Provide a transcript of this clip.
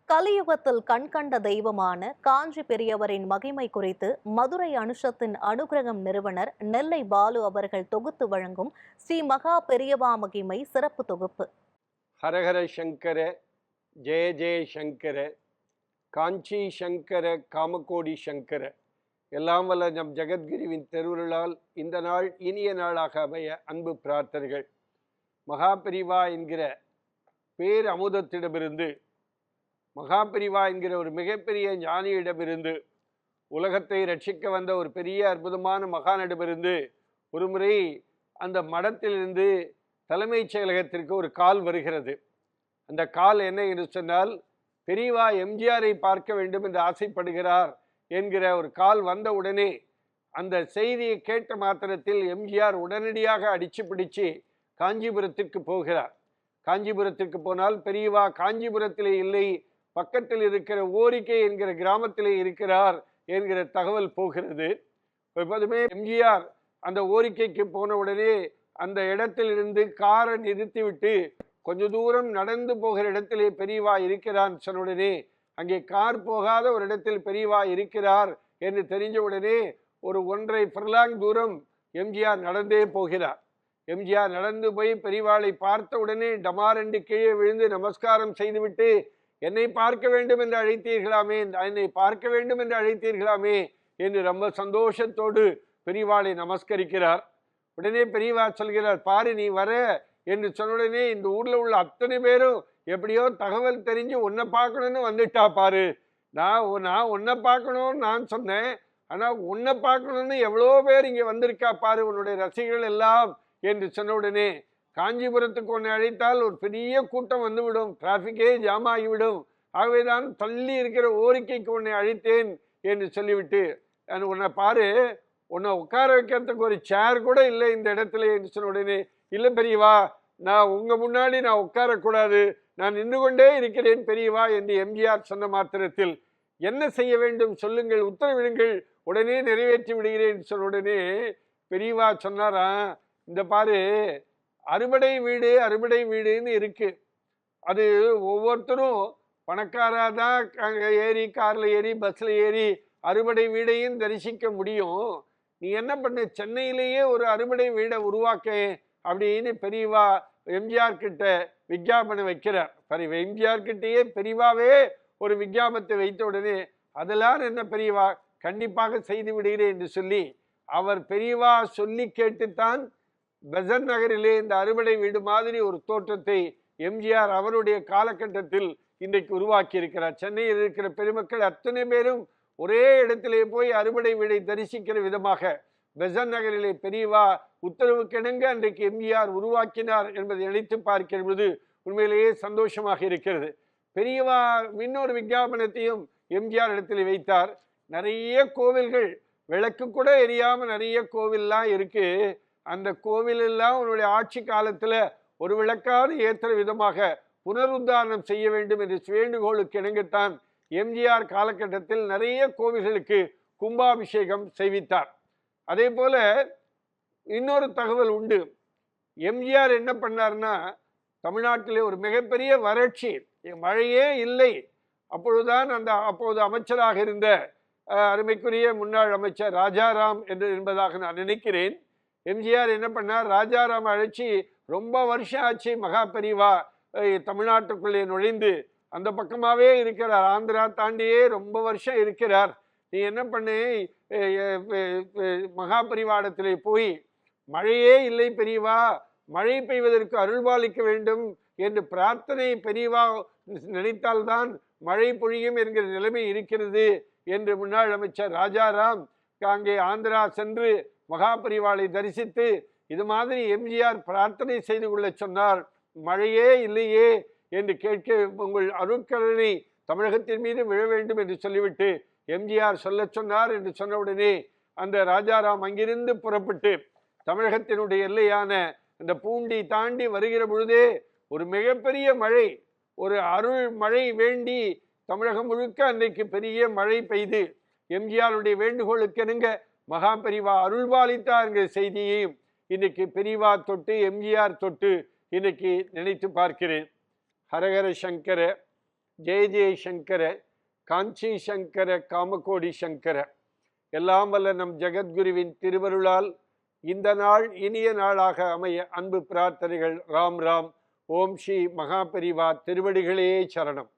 கலியுகத்தில் கண்கண்ட தெய்வமான காஞ்சி பெரியவரின் மகிமை குறித்து மதுரை அனுஷத்தின் அனுகிரகம் நிறுவனர் நெல்லை பாலு அவர்கள் தொகுத்து வழங்கும் ஸ்ரீ மகா பெரியவா மகிமை சிறப்பு தொகுப்பு. ஹரஹர சங்கர ஜெய ஜெய சங்கர காஞ்சி சங்கர காமகோடி சங்கர. எல்லாம் வல்ல நம் ஜெகத்குருவின் திருவருளால் இந்த நாள் இனிய நாளாக அமைய அன்பு பிரார்த்தனைகள். மகா பெரிவா என்கிற பேர் அமுதத்திடமிருந்து, மகா பெரிவா என்கிற ஒரு மிகப்பெரிய ஞானியிடமிருந்து, உலகத்தை ரட்சிக்க வந்த ஒரு பெரிய அற்புதமான மகானிடமிருந்து ஒரு முறை அந்த மடத்திலிருந்து தலைமைச் செயலகத்திற்கு ஒரு கால் வருகிறது. அந்த கால் என்ன என்று சொன்னால், பெரியவா எம்ஜிஆரை பார்க்க வேண்டும் என்று ஆசைப்படுகிறார் என்கிற ஒரு கால் வந்த உடனே அந்த செய்தியை கேட்ட மாத்திரத்தில் எம்ஜிஆர் உடனடியாக அடிச்சு பிடிச்சு காஞ்சிபுரத்திற்கு போகிறார். காஞ்சிபுரத்திற்கு போனால் பெரியவா காஞ்சிபுரத்திலே இல்லை, பக்கத்தில் இருக்கிற ஓரிக்கை என்கிற கிராமத்திலே இருக்கிறார் என்கிற தகவல் போகிறது. எப்போதுமே எம்ஜிஆர் அந்த ஓரிக்கைக்கு போன உடனே அந்த இடத்திலிருந்து காரை நிறுத்திவிட்டு கொஞ்ச தூரம் நடந்து போகிற இடத்திலே பெரியவா இருக்கிறார் சொன்ன உடனே, அங்கே கார் போகாத ஒரு இடத்தில் பெரியவா இருக்கிறார் என்று தெரிஞ்ச உடனே ஒரு 1.5 ஃபர்லாங் தூரம் எம்ஜிஆர் நடந்தே போகிறார். எம்ஜிஆர் நடந்து போய் பெரியவாளை பார்த்த உடனே டமாரென்று கீழே விழுந்து நமஸ்காரம் செய்துவிட்டு, என்னை பார்க்க வேண்டும் என்று அழைத்தீர்களாமே, என்னை பார்க்க வேண்டும் என்று அழைத்தீர்களாமே என்று ரொம்ப சந்தோஷத்தோடு பெரியவாளை நமஸ்கரிக்கிறார். உடனே பெரியவா சொல்கிறார், பாரு நீ வர என்று சொன்ன உடனே இந்த ஊர்ல உள்ள அத்தனை பேரும் எப்படியோ தகவல் தெரிஞ்சு உன்னை பார்க்கணும்னு வந்துட்டா பாரு. நான் உன்னை பார்க்கணும்னு நான் சொன்னேன், ஆனா உன்னை பார்க்கணும்னு எவ்வளோ பேர் இங்க வந்திருக்கா பாரு, உன்னுடைய ரசிகர்கள் எல்லாம் என்று சொன்ன உடனே, காஞ்சிபுரத்துக்கு உன்னை அழைத்தால் ஒரு பெரிய கூட்டம் வந்துவிடும், டிராஃபிக்கே ஜாம் ஆகிவிடும், ஆகவேதான் தள்ளி இருக்கிற ஓரிக்கைக்கு உன்னை அழைத்தேன் என்று சொல்லிவிட்டு, உன்னை பாரு, உன்னை உட்கார வைக்கிறதுக்கு ஒரு சேர் கூட இல்லை இந்த இடத்துல என்று சொன்ன உடனே, இல்லை பெரியவா, நான் உங்க முன்னாடி நான் உட்காரக்கூடாது, நான் நின்று கொண்டே இருக்கிறேன் பெரியவா என்று எம்ஜிஆர் சொன்ன மாத்திரத்தில், என்ன செய்ய வேண்டும் சொல்லுங்கள், உத்தரவிடுங்கள், உடனே நிறைவேற்றி விடுகிறேன் சொன்ன உடனே பெரியவா சொன்னாரா, இந்த பாரு, அறுபடை வீடு அறுபடை வீடுன்னு இருக்கு, அது ஒவ்வொருத்தரும் பணக்காராதான் ஏறி கார்ல ஏறி பஸ்ல ஏறி அறுபடை வீடையும் தரிசிக்க முடியும், நீ என்ன பண்ணு, சென்னையிலேயே ஒரு அறுபடை வீடை உருவாக்க அப்படின்னு பெரியவா எம்ஜிஆர் கிட்ட விஞ்ஞாபனம் வைக்கிறார். எம்ஜிஆர் கிட்டேயே பெரியவாவே ஒரு விஞ்ஞாபனத்தை வைத்த உடனே, அதெல்லாம் என்ன பெரியவா, கண்டிப்பாக செய்து விடுகிறேன் என்று சொல்லி அவர் பெரியவா சொல்லி கேட்டுத்தான் பெசன்ட் நகரிலே இந்த அறுபடை வீடு மாதிரி ஒரு தோற்றத்தை எம்ஜிஆர் அவருடைய காலகட்டத்தில் இன்றைக்கு உருவாக்கி இருக்கிறார். சென்னையில் இருக்கிற பெருமக்கள் அத்தனை பேரும் ஒரே இடத்திலே போய் அறுபடை வீடை தரிசிக்கிற விதமாக பெசன்ட் நகரிலே பெரியவா உத்தரவுக்கிணங்க அன்றைக்கு எம்ஜிஆர் உருவாக்கினார் என்பதை நினைத்து பார்க்கிற பொழுது உண்மையிலேயே சந்தோஷமாக இருக்கிறது. பெரியவா இன்னொரு விஞ்ஞாபனத்தையும் எம்ஜிஆர் இடத்துல வைத்தார். நிறைய கோவில்கள் விளக்கு கூட எரியாம நிறைய கோவில்லாம் இருக்கு, அந்த கோவில் எல்லாம் உன்னுடைய ஆட்சி காலத்துல ஒரு விளக்காவது ஏற்றுற விதமாக புனருத்தாரணம் செய்ய வேண்டும் என்று வேண்டுகோளுக்கு இணங்கத்தான் எம்ஜிஆர் காலகட்டத்தில் நிறைய கோவில்களுக்கு கும்பாபிஷேகம் செய்வித்தார். அதே போல இன்னொரு தகவல் உண்டு. எம்ஜிஆர் என்ன பண்ணார்னா, தமிழ்நாட்டிலே ஒரு மிகப்பெரிய வறட்சி, மழையே இல்லை, அப்பொழுதுதான் அப்போது அமைச்சராக இருந்த அருமைக்குரிய முன்னாள் அமைச்சர் ராஜாராம் என்பதாக நான் நினைக்கிறேன், எம்ஜிஆர் என்ன பண்ணார், ராஜாராம் அழைச்சி, ரொம்ப வருஷம் ஆச்சு மகா பெரியவா தமிழ்நாட்டுக்குள்ளே நுழைந்து, அந்த பக்கமாவே இருக்கிறார், ஆந்திரா தாண்டியே ரொம்ப வருஷம் இருக்கிறார், நீ என்ன பண்ணு, மகா பெரியவாடத்திலே போய் மழையே இல்லை பெரியவா, மழை பெய்வதற்கு அருள்பாலிக்க வேண்டும் என்று பிரார்த்தனை பெரியவா நினைத்தால்தான் மழை பொழியும் என்கிற நிலைமை இருக்கிறது என்று முன்னாள் அமைச்சர் ராஜாராம் அங்கே ஆந்திரா சென்று மகா பெரியவாளை தரிசித்து இது மாதிரி எம்ஜிஆர் பிரார்த்தனை செய்து கொள்ள சொன்னார், மழையே இல்லையே என்று கேட்க, உங்கள் அருட்கருணை தமிழகத்தின் மீது விழ வேண்டும் என்று சொல்லிவிட்டு எம்ஜிஆர் சொல்ல சொன்னார் என்று சொன்ன உடனே அந்த ராஜாராம் அங்கிருந்து புறப்பட்டு தமிழகத்தினுடைய எல்லையான அந்த பூண்டி தாண்டி வருகிற பொழுதே ஒரு மிகப்பெரிய மழை, ஒரு அருள் மழை வேண்டி தமிழகம் முழுக்க அன்றைக்கு பெரிய மழை பெய்து எம்ஜிஆருடைய வேண்டுகோளுக்கு இணங்க மகா பெரியவா அருள்பாலித்தார் என்கிற செய்தியையும் இன்னைக்கு பெரியவா தொட்டு எம்ஜிஆர் தொட்டு இன்னைக்கு நினைத்து பார்க்கிறேன். ஹரஹர சங்கர ஜெய ஜெய சங்கர காஞ்சி சங்கர காமகோடி சங்கர. எல்லாம் வல்ல நம் ஜெகத்குருவின் திருவருளால் இந்த நாள் இனிய நாளாக அமைய அன்பு பிரார்த்தனைகள். ராம் ராம். ஓம் ஸ்ரீ மகாபெரிவா திருவடிகளே சரணம்.